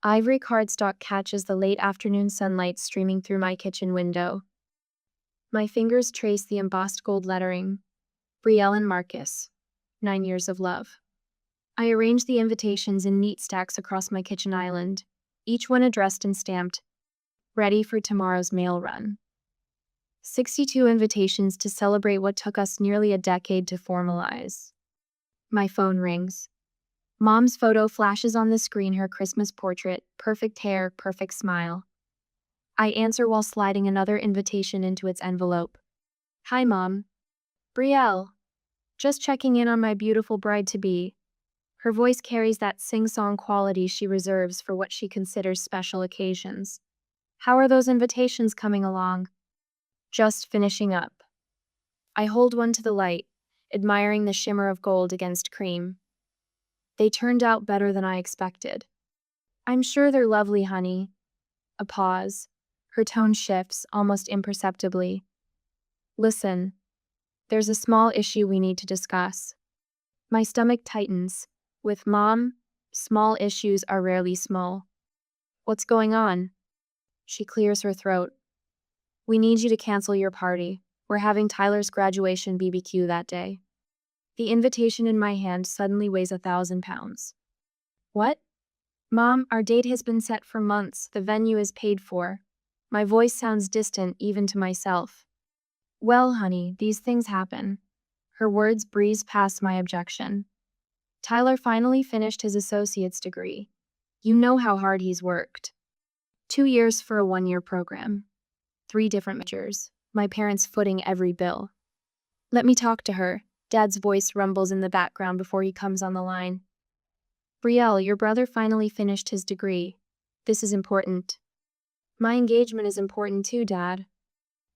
Ivory cardstock catches the late afternoon sunlight streaming through my kitchen window. My fingers trace the embossed gold lettering. Brielle and Marcus. 9 years of love. I arrange the invitations in neat stacks across my kitchen island, each one addressed and stamped, ready for tomorrow's mail run. 62 invitations to celebrate what took us nearly a decade to formalize. My phone rings. Mom's photo flashes on the screen, her Christmas portrait, perfect hair, perfect smile. I answer while sliding another invitation into its envelope. Hi, Mom. Brielle. Just checking in on my beautiful bride-to-be. Her voice carries that sing-song quality she reserves for what she considers special occasions. How are those invitations coming along? Just finishing up. I hold one to the light, admiring the shimmer of gold against cream. They turned out better than I expected. I'm sure they're lovely, honey. A pause. Her tone shifts, almost imperceptibly. Listen, there's a small issue we need to discuss. My stomach tightens. With Mom, small issues are rarely small. What's going on? She clears her throat. We need you to cancel your party. We're having Tyler's graduation BBQ that day. The invitation in my hand suddenly weighs 1,000 pounds. What? Mom, our date has been set for months. The venue is paid for. My voice sounds distant even to myself. Well, honey, these things happen. Her words breeze past my objection. Tyler finally finished his associate's degree. You know how hard he's worked. 2 years for a 1-year program. 3 different majors. My parents footing every bill. Let me talk to her. Dad's voice rumbles in the background before he comes on the line. Brielle, your brother finally finished his degree. This is important. My engagement is important too, Dad.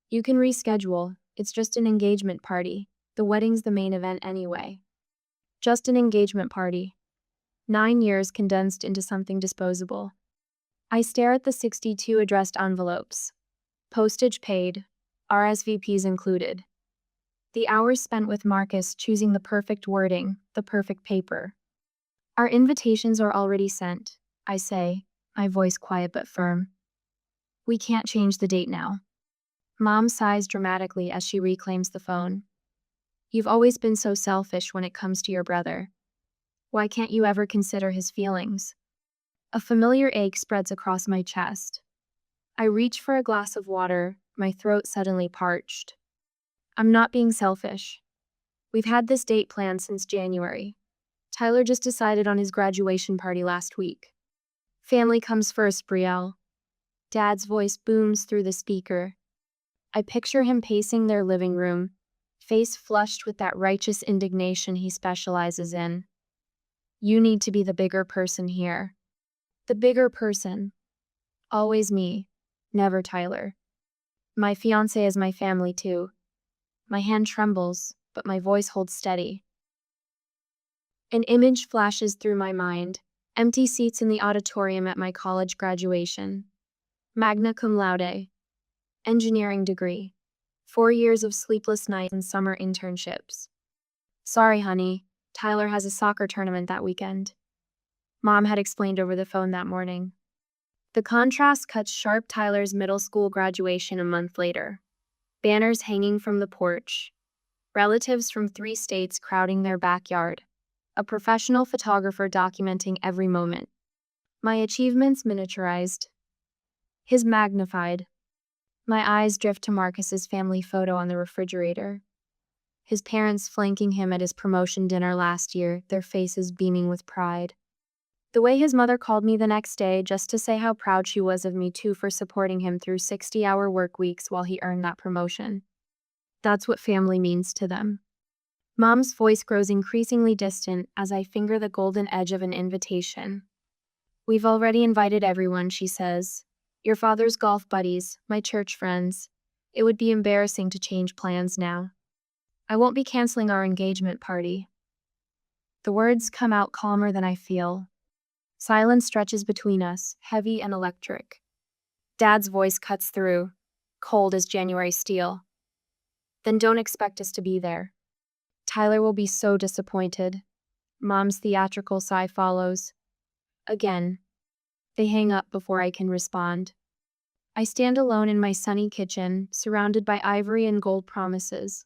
You can reschedule. It's just an engagement party. The wedding's the main event anyway. Just an engagement party. 9 years condensed into something disposable. I stare at the 62 addressed envelopes. Postage paid. RSVPs included. The hours spent with Marcus choosing the perfect wording, the perfect paper. Our invitations are already sent, I say, my voice quiet but firm. We can't change the date now. Mom sighs dramatically as she reclaims the phone. You've always been so selfish when it comes to your brother. Why can't you ever consider his feelings? A familiar ache spreads across my chest. I reach for a glass of water, my throat suddenly parched. I'm not being selfish. We've had this date planned since January. Tyler just decided on his graduation party last week. Family comes first, Brielle. Dad's voice booms through the speaker. I picture him pacing their living room, face flushed with that righteous indignation he specializes in. You need to be the bigger person here. The bigger person. Always me, never Tyler. My fiancé is my family too. My hand trembles, but my voice holds steady. An image flashes through my mind. Empty seats in the auditorium at my college graduation. Magna cum laude. Engineering degree. 4 years of sleepless nights and summer internships. Sorry, honey. Tyler has a soccer tournament that weekend. Mom had explained over the phone that morning. The contrast cuts sharp. Tyler's middle school graduation a month later. Banners hanging from the porch. Relatives from 3 states crowding their backyard. A professional photographer documenting every moment. My achievements miniaturized. His magnified. My eyes drift to Marcus's family photo on the refrigerator. His parents flanking him at his promotion dinner last year, their faces beaming with pride. The way his mother called me the next day just to say how proud she was of me too for supporting him through 60-hour work weeks while he earned that promotion. That's what family means to them. Mom's voice grows increasingly distant as I finger the golden edge of an invitation. We've already invited everyone, she says. Your father's golf buddies, my church friends. It would be embarrassing to change plans now. I won't be canceling our engagement party. The words come out calmer than I feel. Silence stretches between us, heavy and electric. Dad's voice cuts through, cold as January steel. Then don't expect us to be there. Tyler will be so disappointed. Mom's theatrical sigh follows. Again. They hang up before I can respond. I stand alone in my sunny kitchen, surrounded by ivory and gold promises.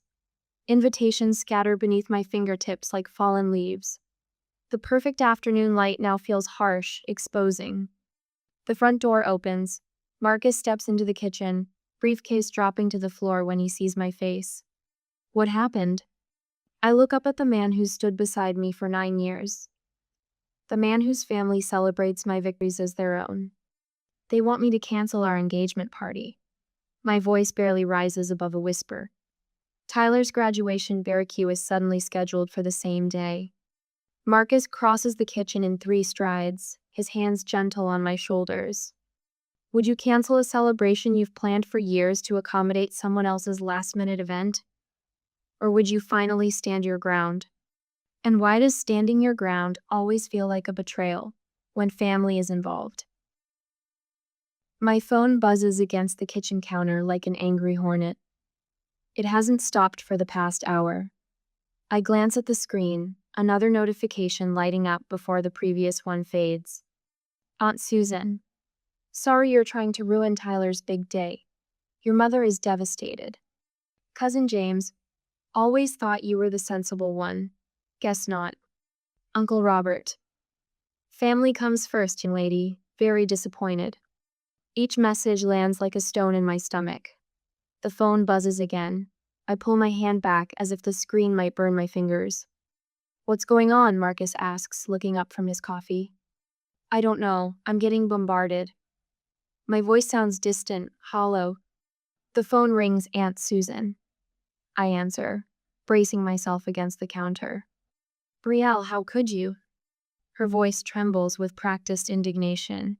Invitations scatter beneath my fingertips like fallen leaves. The perfect afternoon light now feels harsh, exposing. The front door opens. Marcus steps into the kitchen, briefcase dropping to the floor when he sees my face. What happened? I look up at the man who stood beside me for 9 years. The man whose family celebrates my victories as their own. They want me to cancel our engagement party. My voice barely rises above a whisper. Tyler's graduation barbecue is suddenly scheduled for the same day. Marcus crosses the kitchen in 3 strides, his hands gentle on my shoulders. Would you cancel a celebration you've planned for years to accommodate someone else's last-minute event? Or would you finally stand your ground? And why does standing your ground always feel like a betrayal when family is involved? My phone buzzes against the kitchen counter like an angry hornet. It hasn't stopped for the past hour. I glance at the screen, another notification lighting up before the previous one fades. Aunt Susan. Sorry you're trying to ruin Tyler's big day. Your mother is devastated. Cousin James. Always thought you were the sensible one. Guess not. Uncle Robert. Family comes first, young lady. Very disappointed. Each message lands like a stone in my stomach. The phone buzzes again. I pull my hand back as if the screen might burn my fingers. What's going on? Marcus asks, looking up from his coffee. I don't know. I'm getting bombarded. My voice sounds distant, hollow. The phone rings. Aunt Susan. I answer, bracing myself against the counter. Brielle, how could you? Her voice trembles with practiced indignation.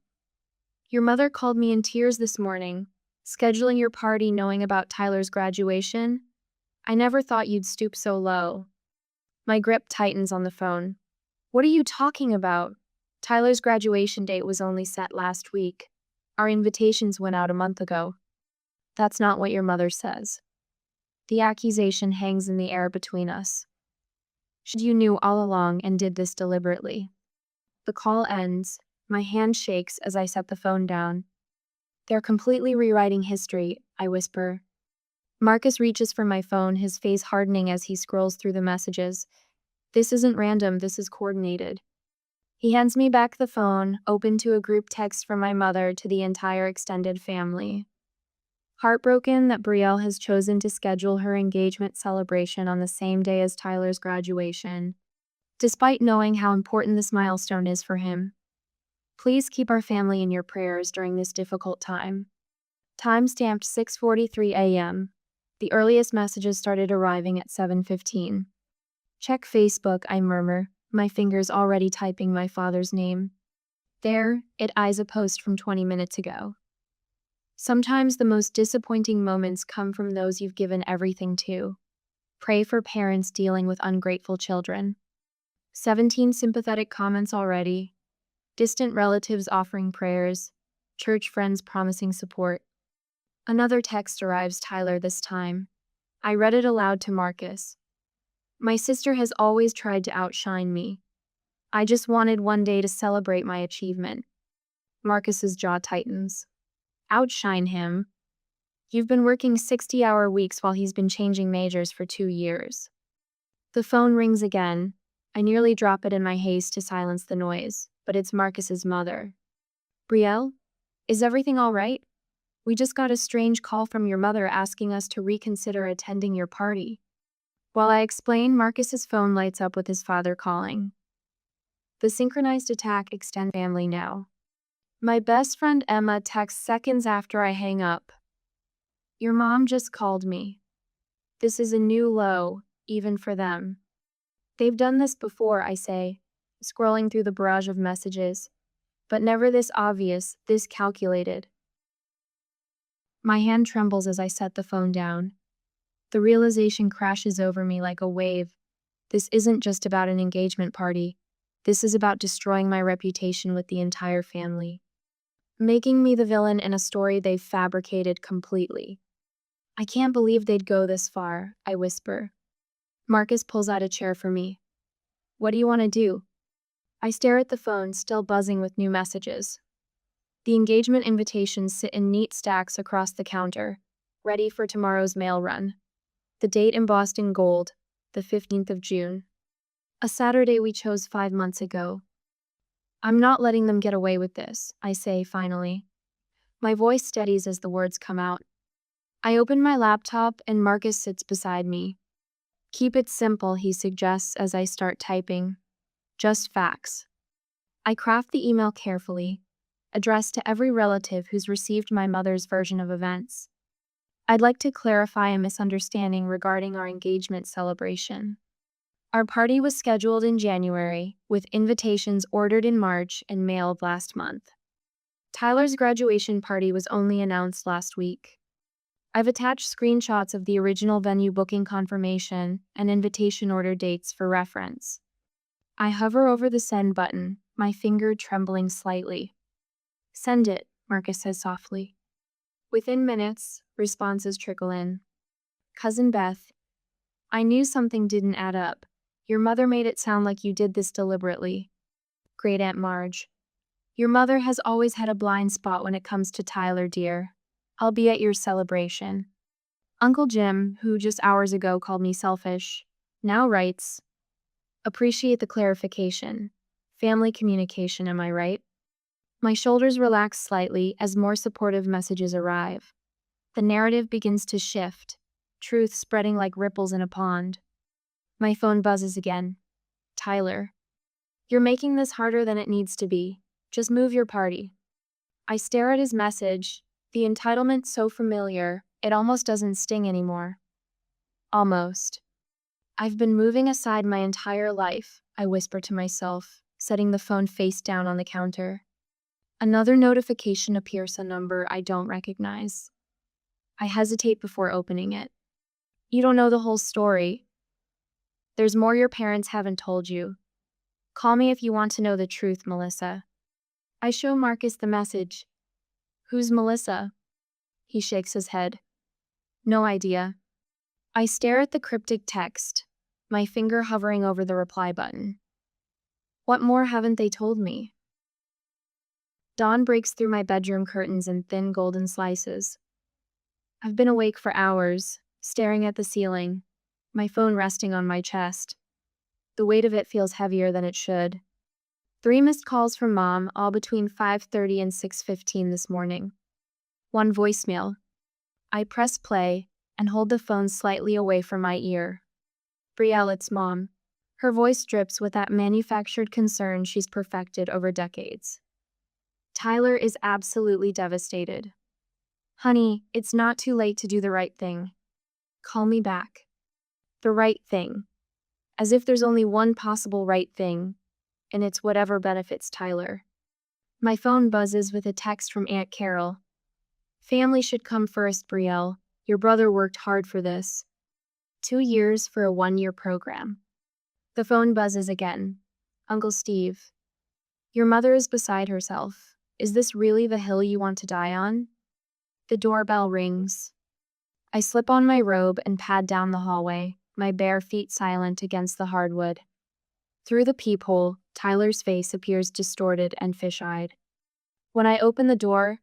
Your mother called me in tears this morning, scheduling your party knowing about Tyler's graduation. I never thought you'd stoop so low. My grip tightens on the phone. What are you talking about? Tyler's graduation date was only set last week. Our invitations went out a month ago. That's not what your mother says. The accusation hangs in the air between us. You knew all along and did this deliberately. The call ends. My hand shakes as I set the phone down. They're completely rewriting history, I whisper. Marcus reaches for my phone, his face hardening as he scrolls through the messages. This isn't random, this is coordinated. He hands me back the phone, open to a group text from my mother to the entire extended family. Heartbroken that Brielle has chosen to schedule her engagement celebration on the same day as Tyler's graduation, despite knowing how important this milestone is for him. Please keep our family in your prayers during this difficult time. Time-stamped 6:43 a.m. The earliest messages started arriving at 7:15. Check Facebook, I murmur, my fingers already typing my father's name. There, it eyes a post from 20 minutes ago. Sometimes the most disappointing moments come from those you've given everything to. Pray for parents dealing with ungrateful children. 17 sympathetic comments already. Distant relatives offering prayers. Church friends promising support. Another text arrives, Tyler this time. I read it aloud to Marcus. My sister has always tried to outshine me. I just wanted one day to celebrate my achievement. Marcus's jaw tightens. Outshine him? You've been working 60-hour weeks while he's been changing majors for 2 years. The phone rings again. I nearly drop it in my haste to silence the noise, but it's Marcus's mother. Brielle? Is everything all right? We just got a strange call from your mother asking us to reconsider attending your party. While I explain, Marcus's phone lights up with his father calling. The synchronized attack extends family now. My best friend Emma texts seconds after I hang up. Your mom just called me. This is a new low, even for them. They've done this before, I say, scrolling through the barrage of messages, but never this obvious, this calculated. My hand trembles as I set the phone down. The realization crashes over me like a wave. This isn't just about an engagement party. This is about destroying my reputation with the entire family. Making me the villain in a story they've fabricated completely. I can't believe they'd go this far, I whisper. Marcus pulls out a chair for me. What do you want to do? I stare at the phone, still buzzing with new messages. The engagement invitations sit in neat stacks across the counter, ready for tomorrow's mail run. The date embossed in gold, the 15th of June. A Saturday we chose 5 months ago. I'm not letting them get away with this, I say finally. My voice steadies as the words come out. I open my laptop and Marcus sits beside me. Keep it simple, he suggests as I start typing. Just facts. I craft the email carefully, addressed to every relative who's received my mother's version of events. I'd like to clarify a misunderstanding regarding our engagement celebration. Our party was scheduled in January, with invitations ordered in March and mailed last month. Tyler's graduation party was only announced last week. I've attached screenshots of the original venue booking confirmation and invitation order dates for reference. I hover over the send button, my finger trembling slightly. Send it, Marcus says softly. Within minutes, responses trickle in. Cousin Beth, I knew something didn't add up. Your mother made it sound like you did this deliberately. Great Aunt Marge, your mother has always had a blind spot when it comes to Tyler, dear. I'll be at your celebration. Uncle Jim, who just hours ago called me selfish, now writes, appreciate the clarification. Family communication, am I right? My shoulders relax slightly as more supportive messages arrive. The narrative begins to shift, truth spreading like ripples in a pond. My phone buzzes again. Tyler, you're making this harder than it needs to be. Just move your party. I stare at his message, the entitlement so familiar, it almost doesn't sting anymore. Almost. I've been moving aside my entire life, I whisper to myself, setting the phone face down on the counter. Another notification appears, a number I don't recognize. I hesitate before opening it. You don't know the whole story. There's more your parents haven't told you. Call me if you want to know the truth, Melissa. I show Marcus the message. Who's Melissa? He shakes his head. No idea. I stare at the cryptic text, my finger hovering over the reply button. What more haven't they told me? Dawn breaks through my bedroom curtains in thin golden slices. I've been awake for hours, staring at the ceiling, my phone resting on my chest. The weight of it feels heavier than it should. 3 missed calls from Mom, all between 5:30 and 6:15 this morning. 1 voicemail. I press play and hold the phone slightly away from my ear. Brielle, it's Mom. Her voice drips with that manufactured concern she's perfected over decades. Tyler is absolutely devastated. Honey, it's not too late to do the right thing. Call me back. The right thing. As if there's only one possible right thing, and it's whatever benefits Tyler. My phone buzzes with a text from Aunt Carol. Family should come first, Brielle. Your brother worked hard for this. 2 years for a 1-year program. The phone buzzes again. Uncle Steve. Your mother is beside herself. Is this really the hill you want to die on? The doorbell rings. I slip on my robe and pad down the hallway, my bare feet silent against the hardwood. Through the peephole, Tyler's face appears distorted and fish-eyed. When I open the door,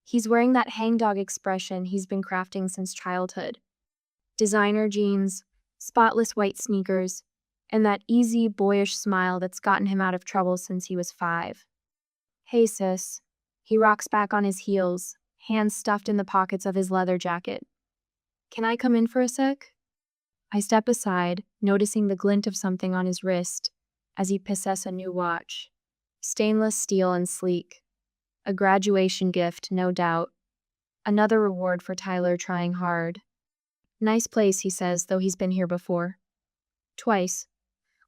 he's wearing that hangdog expression he's been crafting since childhood. Designer jeans, spotless white sneakers, and that easy, boyish smile that's gotten him out of trouble since he was 5. Hey, sis. He rocks back on his heels, hands stuffed in the pockets of his leather jacket. Can I come in for a sec? I step aside, noticing the glint of something on his wrist as he possesses a new watch. Stainless steel and sleek. A graduation gift, no doubt. Another reward for Tyler trying hard. Nice place, he says, though he's been here before. Twice.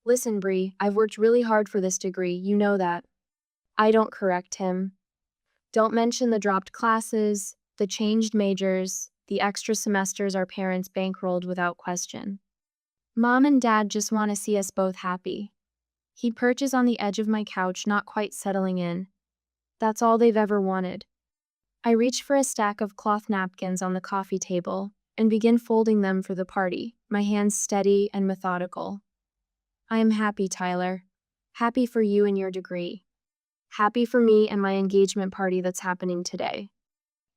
Listen, Bree, I've worked really hard for this degree, you know that. I don't correct him. Don't mention the dropped classes, the changed majors, the extra semesters our parents bankrolled without question. Mom and Dad just want to see us both happy. He perches on the edge of my couch, not quite settling in. That's all they've ever wanted. I reach for a stack of cloth napkins on the coffee table and begin folding them for the party, my hands steady and methodical. I am happy, Tyler. Happy for you and your degree. Happy for me and my engagement party that's happening today.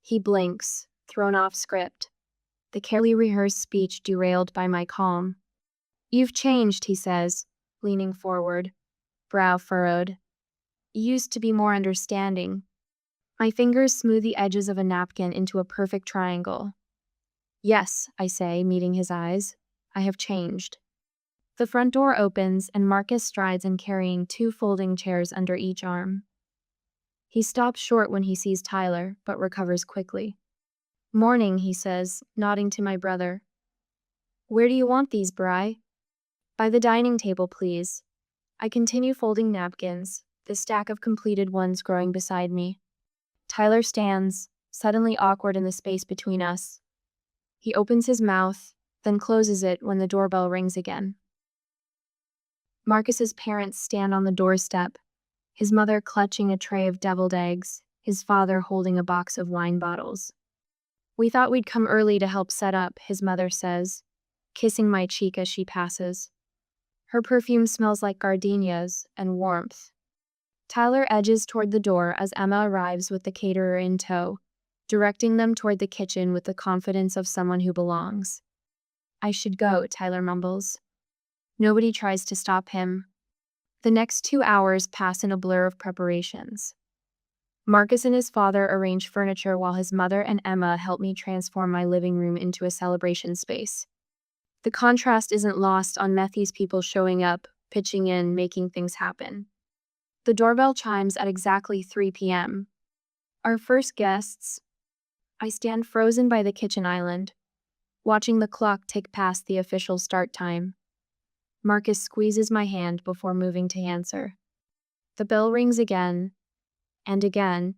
He blinks, thrown off script. The carefully rehearsed speech derailed by my calm. You've changed, he says, leaning forward, brow furrowed. You used to be more understanding. My fingers smooth the edges of a napkin into a perfect triangle. Yes, I say, meeting his eyes. I have changed. The front door opens and Marcus strides in carrying 2 folding chairs under each arm. He stops short when he sees Tyler, but recovers quickly. Morning, he says, nodding to my brother. Where do you want these, Bri? By the dining table, please. I continue folding napkins, the stack of completed ones growing beside me. Tyler stands, suddenly awkward in the space between us. He opens his mouth, then closes it when the doorbell rings again. Marcus's parents stand on the doorstep, his mother clutching a tray of deviled eggs, his father holding a box of wine bottles. We thought we'd come early to help set up, his mother says, kissing my cheek as she passes. Her perfume smells like gardenias and warmth. Tyler edges toward the door as Emma arrives with the caterer in tow, directing them toward the kitchen with the confidence of someone who belongs. I should go, Tyler mumbles. Nobody tries to stop him. The next 2 hours pass in a blur of preparations. Marcus and his father arrange furniture while his mother and Emma help me transform my living room into a celebration space. The contrast isn't lost on Methy's people showing up, pitching in, making things happen. The doorbell chimes at exactly 3 p.m. Our first guests. I stand frozen by the kitchen island, watching the clock tick past the official start time. Marcus squeezes my hand before moving to answer. The bell rings again, and again.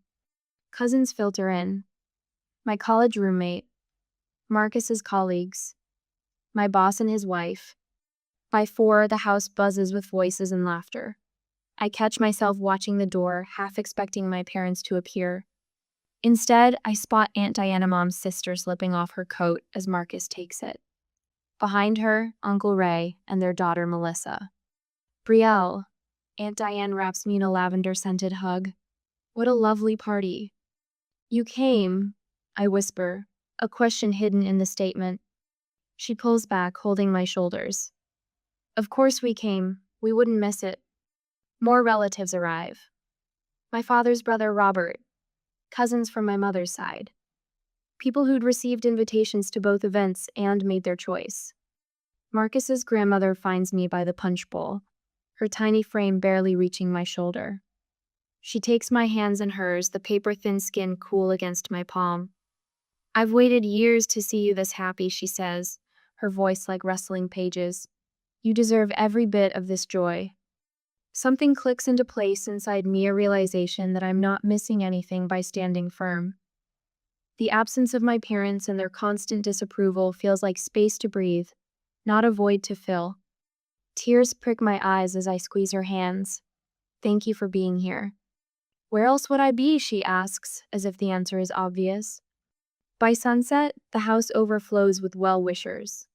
Cousins filter in. My college roommate, Marcus's colleagues, my boss and his wife. By 4, the house buzzes with voices and laughter. I catch myself watching the door, half expecting my parents to appear. Instead, I spot Aunt Diana Mom's sister slipping off her coat as Marcus takes it. Behind her, Uncle Ray and their daughter Melissa. Brielle, Aunt Diane wraps me in a lavender-scented hug. What a lovely party. You came, I whisper, a question hidden in the statement. She pulls back, holding my shoulders. Of course we came. We wouldn't miss it. More relatives arrive. My father's brother Robert, cousins from my mother's side. People who'd received invitations to both events and made their choice. Marcus's grandmother finds me by the punch bowl, her tiny frame barely reaching my shoulder. She takes my hands in hers, the paper-thin skin cool against my palm. I've waited years to see you this happy, she says, her voice like rustling pages. You deserve every bit of this joy. Something clicks into place inside me, a realization that I'm not missing anything by standing firm. The absence of my parents and their constant disapproval feels like space to breathe, not a void to fill. Tears prick my eyes as I squeeze her hands. Thank you for being here. Where else would I be, she asks, as if the answer is obvious. By sunset, the house overflows with well-wishers.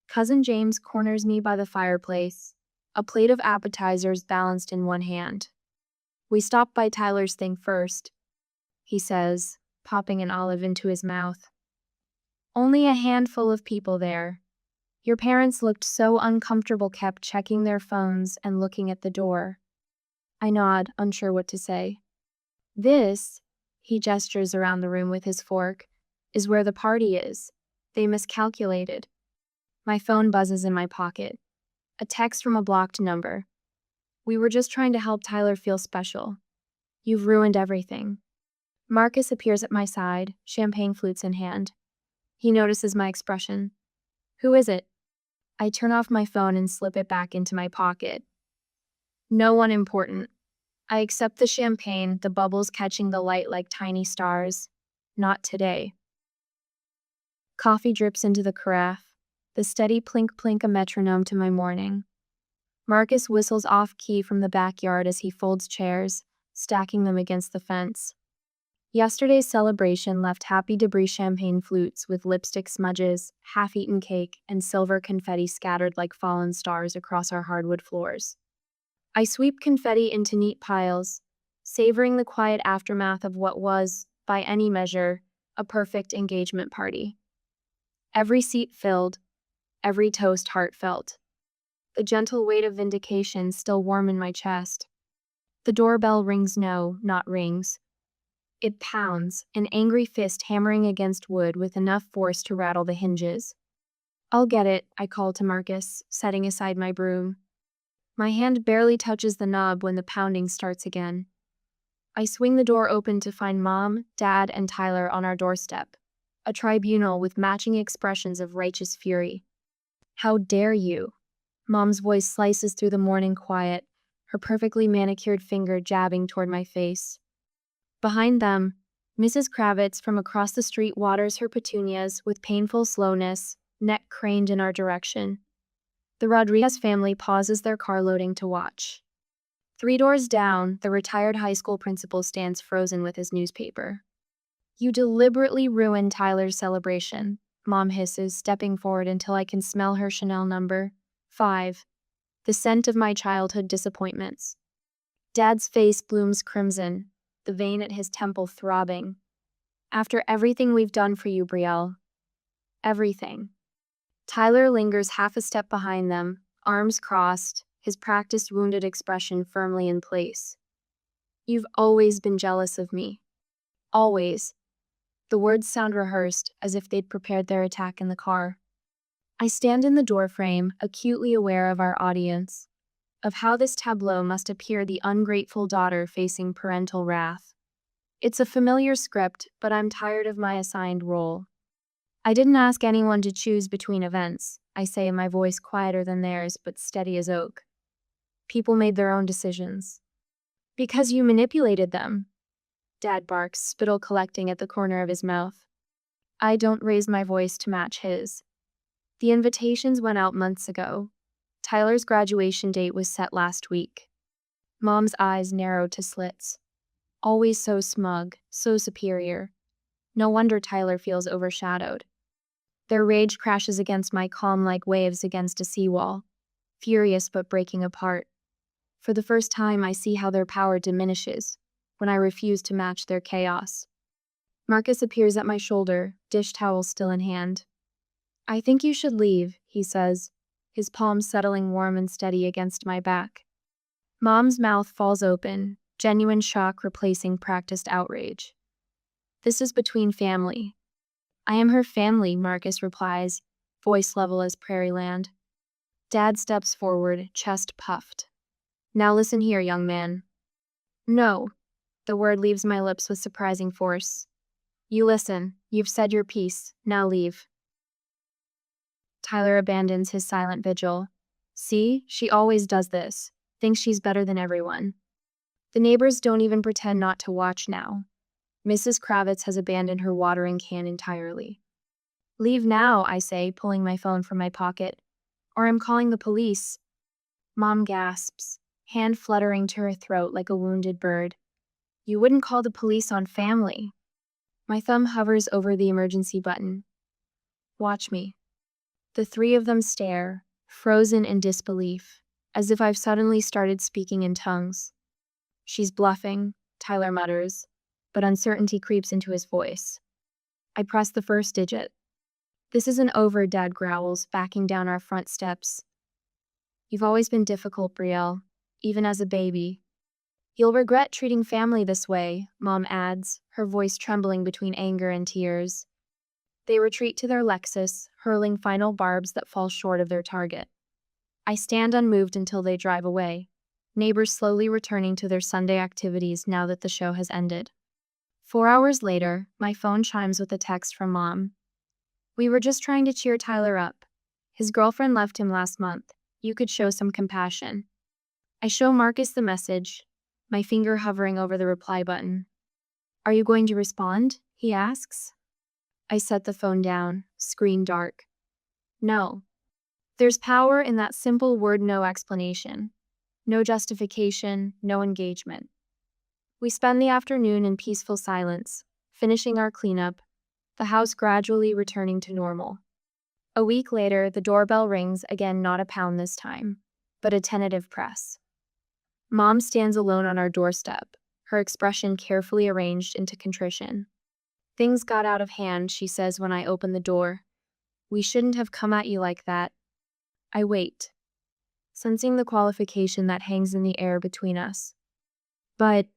Cousin James corners me by the fireplace, a plate of appetizers balanced in one hand. We stop by Tyler's thing first, he says, popping an olive into his mouth. Only a handful of people there. Your parents looked so uncomfortable, kept checking their phones and looking at the door. I nod, unsure what to say. This, he gestures around the room with his fork, is where the party is. They miscalculated. My phone buzzes in my pocket. A text from a blocked number. We were just trying to help Tyler feel special. You've ruined everything. Marcus appears at my side, champagne flutes in hand. He notices my expression. Who is it? I turn off my phone and slip it back into my pocket. No one important. I accept the champagne, the bubbles catching the light like tiny stars. Not today. Coffee drips into the carafe, the steady plink-plink a metronome to my morning. Marcus whistles off-key from the backyard as he folds chairs, stacking them against the fence. Yesterday's celebration left happy debris champagne flutes with lipstick smudges, half-eaten cake, and silver confetti scattered like fallen stars across our hardwood floors. I sweep confetti into neat piles, savoring the quiet aftermath of what was, by any measure, a perfect engagement party. Every seat filled, every toast heartfelt. The gentle weight of vindication still warm in my chest. The doorbell rings not rings. It pounds, an angry fist hammering against wood with enough force to rattle the hinges. "I'll get it," I call to Marcus, setting aside my broom. My hand barely touches the knob when the pounding starts again. I swing the door open to find Mom, Dad, and Tyler on our doorstep, a tribunal with matching expressions of righteous fury. "How dare you?" Mom's voice slices through the morning quiet, her perfectly manicured finger jabbing toward my face. Behind them, Mrs. Kravitz from across the street waters her petunias with painful slowness, neck craned in our direction. The Rodriguez family pauses their car loading to watch. 3 doors down, the retired high school principal stands frozen with his newspaper. "You deliberately ruined Tyler's celebration," Mom hisses, stepping forward until I can smell her Chanel number 5, the scent of my childhood disappointments. Dad's face blooms crimson, the vein at his temple throbbing. "After everything we've done for you, Brielle. Everything." Tyler lingers half a step behind them, arms crossed, his practiced wounded expression firmly in place. "You've always been jealous of me. Always." The words sound rehearsed, as if they'd prepared their attack in the car. I stand in the doorframe, acutely aware of our audience, of how this tableau must appear the ungrateful daughter facing parental wrath. It's a familiar script, but I'm tired of my assigned role. "I didn't ask anyone to choose between events," I say, my voice quieter than theirs but steady as oak. "People made their own decisions." "Because you manipulated them," Dad barks, spittle collecting at the corner of his mouth. I don't raise my voice to match his. "The invitations went out months ago. Tyler's graduation date was set last week." Mom's eyes narrowed to slits. Always so smug, so superior. No wonder Tyler feels overshadowed. Their rage crashes against my calm like waves against a seawall, furious but breaking apart. For the first time, I see how their power diminishes when I refuse to match their chaos. Marcus appears at my shoulder, dish towel still in hand. "I think you should leave," he says, his palms settling warm and steady against my back. Mom's mouth falls open, genuine shock replacing practiced outrage. "This is between family." "I am her family," Marcus replies, voice level as prairie land. Dad steps forward, chest puffed. "Now listen here, young man." "No." The word leaves my lips with surprising force. "You listen. You've said your piece. Now leave." Tyler abandons his silent vigil. "See, she always does this. Thinks she's better than everyone." The neighbors don't even pretend not to watch now. Mrs. Kravitz has abandoned her watering can entirely. "Leave now," I say, pulling my phone from my pocket. "Or I'm calling the police." Mom gasps, hand fluttering to her throat like a wounded bird. "You wouldn't call the police on family." My thumb hovers over the emergency button. "Watch me." The 3 of them stare, frozen in disbelief, as if I've suddenly started speaking in tongues. "She's bluffing," Tyler mutters, but uncertainty creeps into his voice. I press the first digit. "This isn't over," Dad growls, backing down our front steps. "You've always been difficult, Brielle, even as a baby." "You'll regret treating family this way," Mom adds, her voice trembling between anger and tears. They retreat to their Lexus, hurling final barbs that fall short of their target. I stand unmoved until they drive away, neighbors slowly returning to their Sunday activities now that the show has ended. 4 hours later, my phone chimes with a text from Mom. "We were just trying to cheer Tyler up. His girlfriend left him last month. You could show some compassion." I show Marcus the message, my finger hovering over the reply button. "Are you going to respond?" he asks. I set the phone down, screen dark. No. There's power in that simple word, no explanation. No justification, no engagement. We spend the afternoon in peaceful silence, finishing our cleanup, the house gradually returning to normal. A week later, the doorbell rings again, not a pound this time, but a tentative press. Mom stands alone on our doorstep, her expression carefully arranged into contrition. "Things got out of hand," she says when I open the door. "We shouldn't have come at you like that." I wait, sensing the qualification that hangs in the air between us. "But,"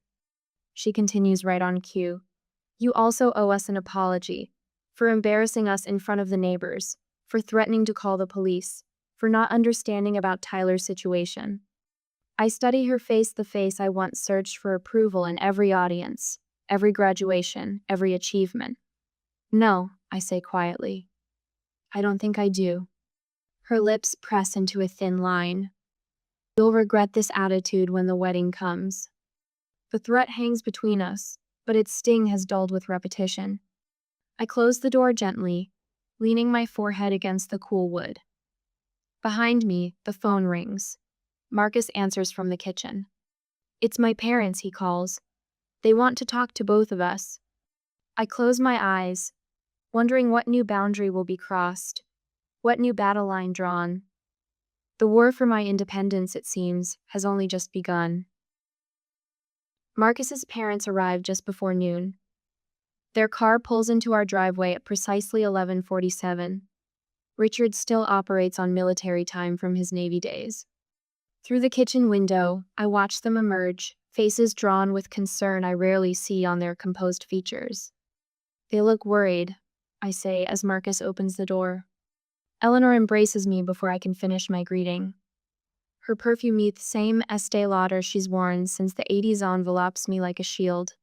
she continues right on cue, "you also owe us an apology for embarrassing us in front of the neighbors, for threatening to call the police, for not understanding about Tyler's situation." I study her face, the face I once searched for approval in every audience, every graduation, every achievement. "No," I say quietly. "I don't think I do." Her lips press into a thin line. "You'll regret this attitude when the wedding comes." The threat hangs between us, but its sting has dulled with repetition. I close the door gently, leaning my forehead against the cool wood. Behind me, the phone rings. Marcus answers from the kitchen. "It's my parents," he calls. "They want to talk to both of us." I close my eyes, wondering what new boundary will be crossed, what new battle line drawn. The war for my independence, it seems, has only just begun. Marcus's parents arrive just before noon. Their car pulls into our driveway at precisely 11:47. Richard still operates on military time from his Navy days. Through the kitchen window, I watch them emerge, faces drawn with concern I rarely see on their composed features. "They look worried," I say as Marcus opens the door. Eleanor embraces me before I can finish my greeting. Her perfume, the same Estee Lauder she's worn since the 80s, envelopes me like a shield.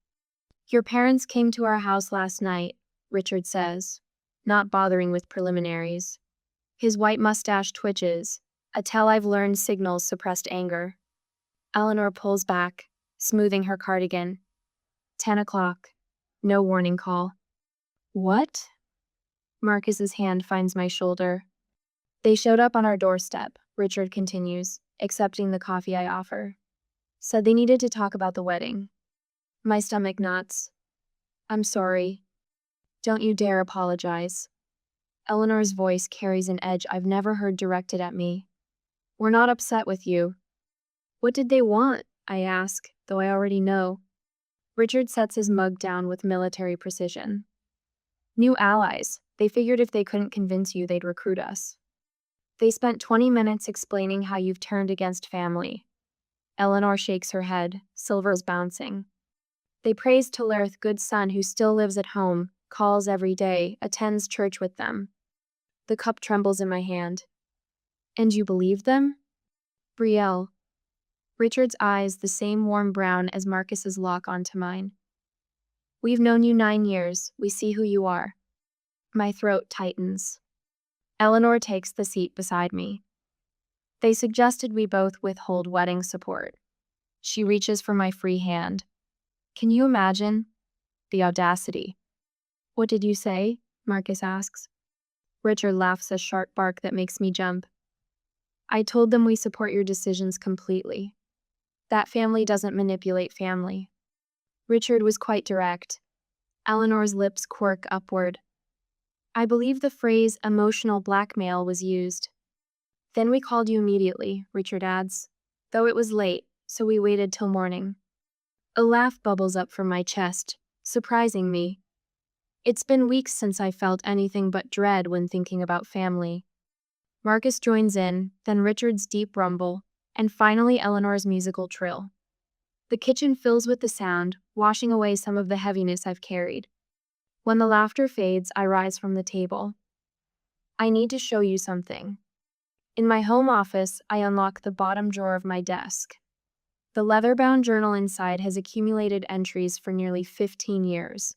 "Your parents came to our house last night," Richard says, not bothering with preliminaries. His white mustache twitches, a tell I've learned signals suppressed anger. Eleanor pulls back, smoothing her cardigan. 10 o'clock. No warning call. "What?" Marcus's hand finds my shoulder. "They showed up on our doorstep," Richard continues, accepting the coffee I offer. "Said they needed to talk about the wedding." My stomach knots. "I'm sorry." "Don't you dare apologize." Eleanor's voice carries an edge I've never heard directed at me. "We're not upset with you." "What did they want?" I ask, though I already know. Richard sets his mug down with military precision. "New allies. They figured if they couldn't convince you, they'd recruit us." "They spent 20 minutes explaining how you've turned against family." Eleanor shakes her head, silver's bouncing. "They praised Talerth's good son who still lives at home, calls every day, attends church with them." The cup trembles in my hand. "And you believed them?" "Brielle." Richard's eyes the same warm brown as Marcus's lock onto mine. "We've known you 9 years. We see who you are." My throat tightens. Eleanor takes the seat beside me. "They suggested we both withhold wedding support." She reaches for my free hand. Can you imagine? The audacity. "What did you say?" Marcus asks. Richard laughs a sharp bark that makes me jump. "I told them we support your decisions completely. That family doesn't manipulate family." Richard was quite direct. Eleanor's lips quirk upward. "I believe the phrase emotional blackmail was used." "Then we called you immediately," Richard adds, "though it was late, so we waited till morning." A laugh bubbles up from my chest, surprising me. It's been weeks since I felt anything but dread when thinking about family. Marcus joins in, then Richard's deep rumble, and finally Eleanor's musical trill. The kitchen fills with the sound, washing away some of the heaviness I've carried. When the laughter fades, I rise from the table. "I need to show you something." In my home office, I unlock the bottom drawer of my desk. The leather-bound journal inside has accumulated entries for nearly 15 years.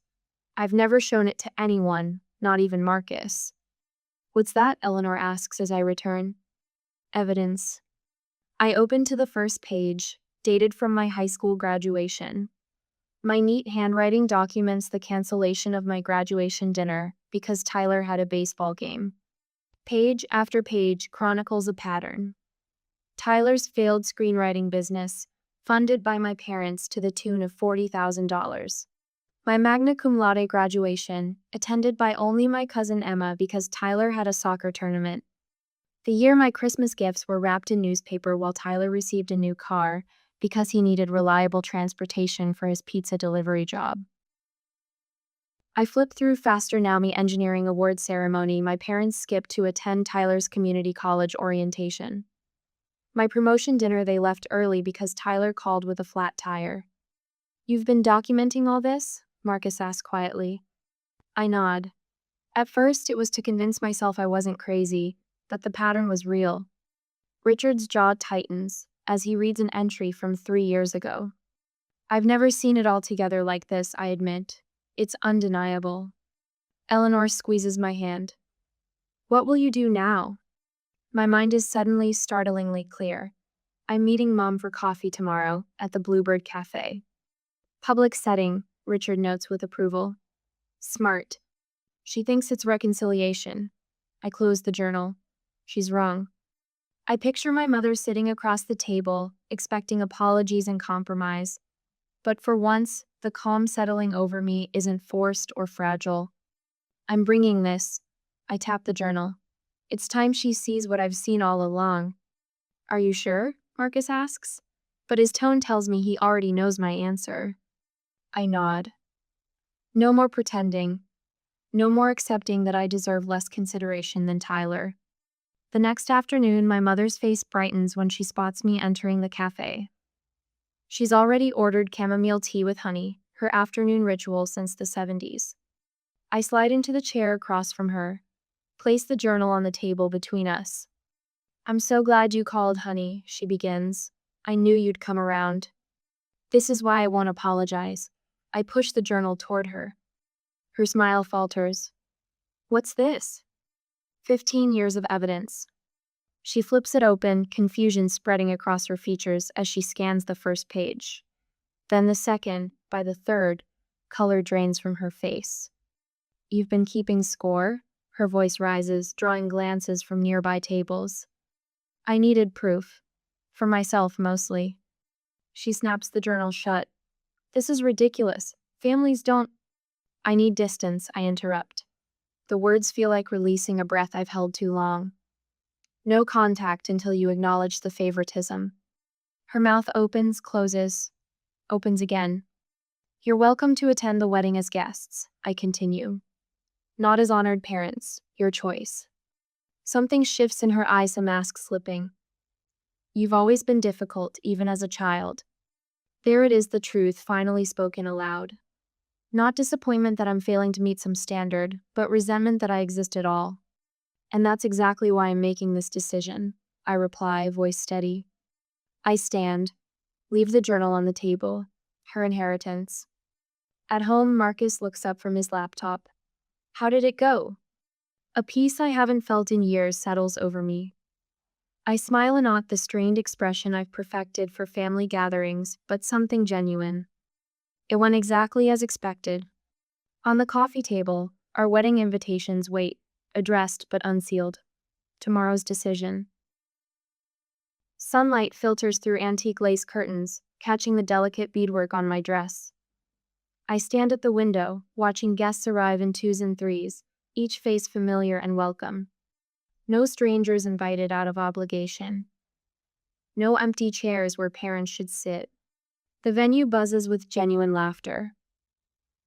I've never shown it to anyone, not even Marcus. "What's that?" Eleanor asks as I return. "Evidence." I open to the first page, dated from my high school graduation. My neat handwriting documents the cancellation of my graduation dinner because Tyler had a baseball game. Page after page chronicles a pattern. Tyler's failed screenwriting business, funded by my parents to the tune of $40,000. My magna cum laude graduation, attended by only my cousin Emma because Tyler had a soccer tournament. The year my Christmas gifts were wrapped in newspaper while Tyler received a new car, because he needed reliable transportation for his pizza delivery job. I flipped through Faster Naomi Engineering Award ceremony. My parents skipped to attend Tyler's community college orientation. My promotion dinner they left early because Tyler called with a flat tire. "You've been documenting all this?" Marcus asked quietly. I nod. At first, it was to convince myself I wasn't crazy, that the pattern was real. Richard's jaw tightens as he reads an entry from 3 years ago. I've never seen it all together like this, I admit. It's undeniable. Eleanor squeezes my hand. "What will you do now?" My mind is suddenly startlingly clear. I'm meeting Mom for coffee tomorrow at the Bluebird Cafe. Public setting, Richard notes with approval. Smart. She thinks it's reconciliation. I close the journal. She's wrong. I picture my mother sitting across the table, expecting apologies and compromise. But for once, the calm settling over me isn't forced or fragile. I'm bringing this. I tap the journal. It's time she sees what I've seen all along. Are you sure? Marcus asks. But his tone tells me he already knows my answer. I nod. No more pretending. No more accepting that I deserve less consideration than Tyler. The next afternoon, my mother's face brightens when she spots me entering the cafe. She's already ordered chamomile tea with honey, her afternoon ritual since the 70s. I slide into the chair across from her, place the journal on the table between us. "I'm so glad you called, honey," she begins. "I knew you'd come around. This is why I won't apologize." I push the journal toward her. Her smile falters. "What's this?" 15 years of evidence. She flips it open, confusion spreading across her features as she scans the first page. Then the second, by the third, color drains from her face. "You've been keeping score?" Her voice rises, drawing glances from nearby tables. I needed proof. For myself, mostly. She snaps the journal shut. "This is ridiculous. Families don't—" "I need distance," I interrupt. The words feel like releasing a breath I've held too long. "No contact until you acknowledge the favoritism." Her mouth opens, closes, opens again. "You're welcome to attend the wedding as guests," I continue. "Not as honored parents, your choice." Something shifts in her eyes, a mask slipping. "You've always been difficult, even as a child." There it is, the truth finally spoken aloud. Not disappointment that I'm failing to meet some standard, but resentment that I exist at all. "And that's exactly why I'm making this decision," I reply, voice steady. I stand, leave the journal on the table, her inheritance. At home, Marcus looks up from his laptop. "How did it go?" A peace I haven't felt in years settles over me. I smile, and not the strained expression I've perfected for family gatherings, but something genuine. It went exactly as expected. On the coffee table, our wedding invitations wait, addressed but unsealed. Tomorrow's decision. Sunlight filters through antique lace curtains, catching the delicate beadwork on my dress. I stand at the window, watching guests arrive in 2s and 3s, each face familiar and welcome. No strangers invited out of obligation. No empty chairs where parents should sit. The venue buzzes with genuine laughter.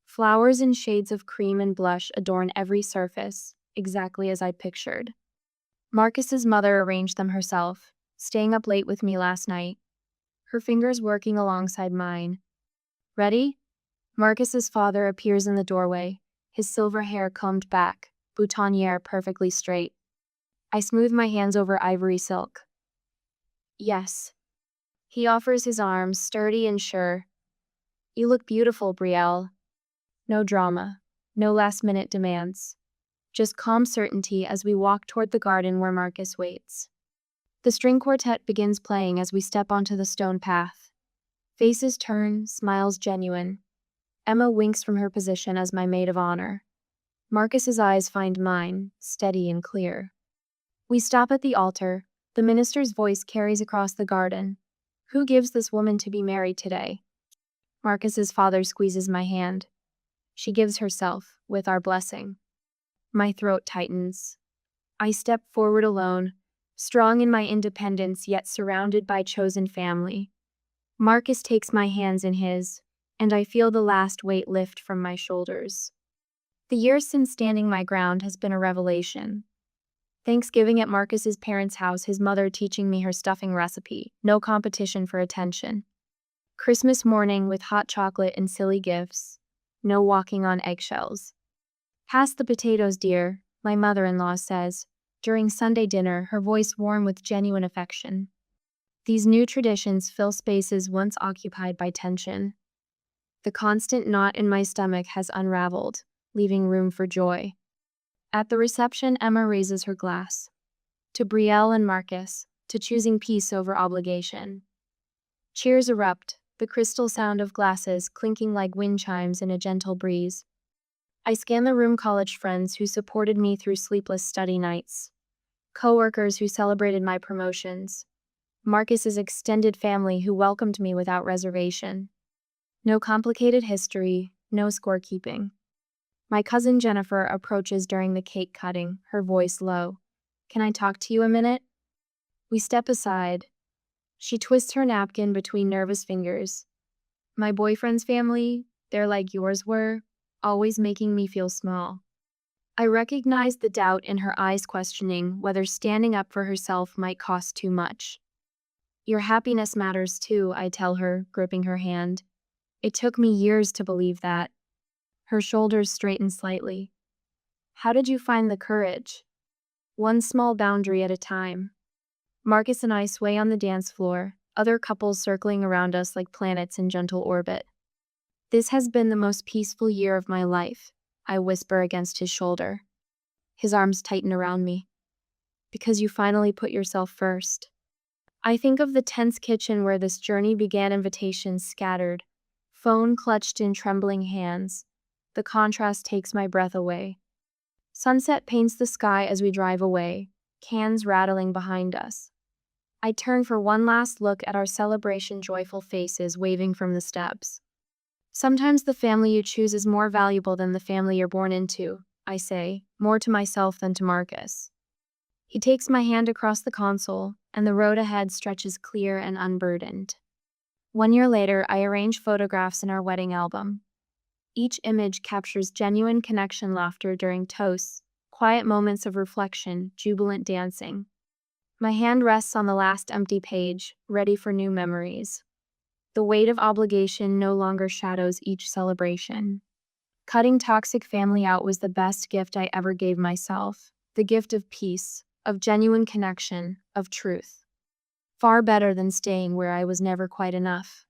Flowers in shades of cream and blush adorn every surface, exactly as I pictured. Marcus's mother arranged them herself, staying up late with me last night, her fingers working alongside mine. "Ready?" Marcus's father appears in the doorway, his silver hair combed back, boutonniere perfectly straight. I smooth my hands over ivory silk. "Yes." He offers his arms, sturdy and sure. "You look beautiful, Brielle." No drama, no last-minute demands. Just calm certainty as we walk toward the garden where Marcus waits. The string quartet begins playing as we step onto the stone path. Faces turn, smiles genuine. Emma winks from her position as my maid of honor. Marcus's eyes find mine, steady and clear. We stop at the altar. The minister's voice carries across the garden. "Who gives this woman to be married today?" Marcus's father squeezes my hand. "She gives herself, with our blessing." My throat tightens. I step forward alone, strong in my independence yet surrounded by chosen family. Marcus takes my hands in his, and I feel the last weight lift from my shoulders. The years since standing my ground has been a revelation. Thanksgiving at Marcus's parents' house, his mother teaching me her stuffing recipe, no competition for attention. Christmas morning with hot chocolate and silly gifts, no walking on eggshells. "Pass the potatoes, dear," my mother-in-law says, during Sunday dinner, her voice warm with genuine affection. These new traditions fill spaces once occupied by tension. The constant knot in my stomach has unraveled, leaving room for joy. At the reception, Emma raises her glass. To Brielle and Marcus, to choosing peace over obligation. Cheers erupt, the crystal sound of glasses clinking like wind chimes in a gentle breeze. I scan the room, college friends who supported me through sleepless study nights. Coworkers who celebrated my promotions. Marcus's extended family who welcomed me without reservation. No complicated history, no scorekeeping. My cousin Jennifer approaches during the cake cutting, her voice low. "Can I talk to you a minute?" We step aside. She twists her napkin between nervous fingers. "My boyfriend's family, they're like yours were, always making me feel small." I recognize the doubt in her eyes, questioning whether standing up for herself might cost too much. "Your happiness matters too," I tell her, gripping her hand. It took me years to believe that. Her shoulders straighten slightly. "How did you find the courage?" "One small boundary at a time." Marcus and I sway on the dance floor, other couples circling around us like planets in gentle orbit. "This has been the most peaceful year of my life," I whisper against his shoulder. His arms tighten around me. "Because you finally put yourself first." I think of the tense kitchen where this journey began, invitations scattered, phone clutched in trembling hands. The contrast takes my breath away. Sunset paints the sky as we drive away, cans rattling behind us. I turn for one last look at our celebration, joyful faces waving from the steps. "Sometimes the family you choose is more valuable than the family you're born into," I say, more to myself than to Marcus. He takes my hand across the console, and the road ahead stretches clear and unburdened. 1 year later, I arrange photographs in our wedding album. Each image captures genuine connection, laughter during toasts, quiet moments of reflection, jubilant dancing. My hand rests on the last empty page, ready for new memories. The weight of obligation no longer shadows each celebration. Cutting toxic family out was the best gift I ever gave myself. The gift of peace, of genuine connection, of truth. Far better than staying where I was never quite enough.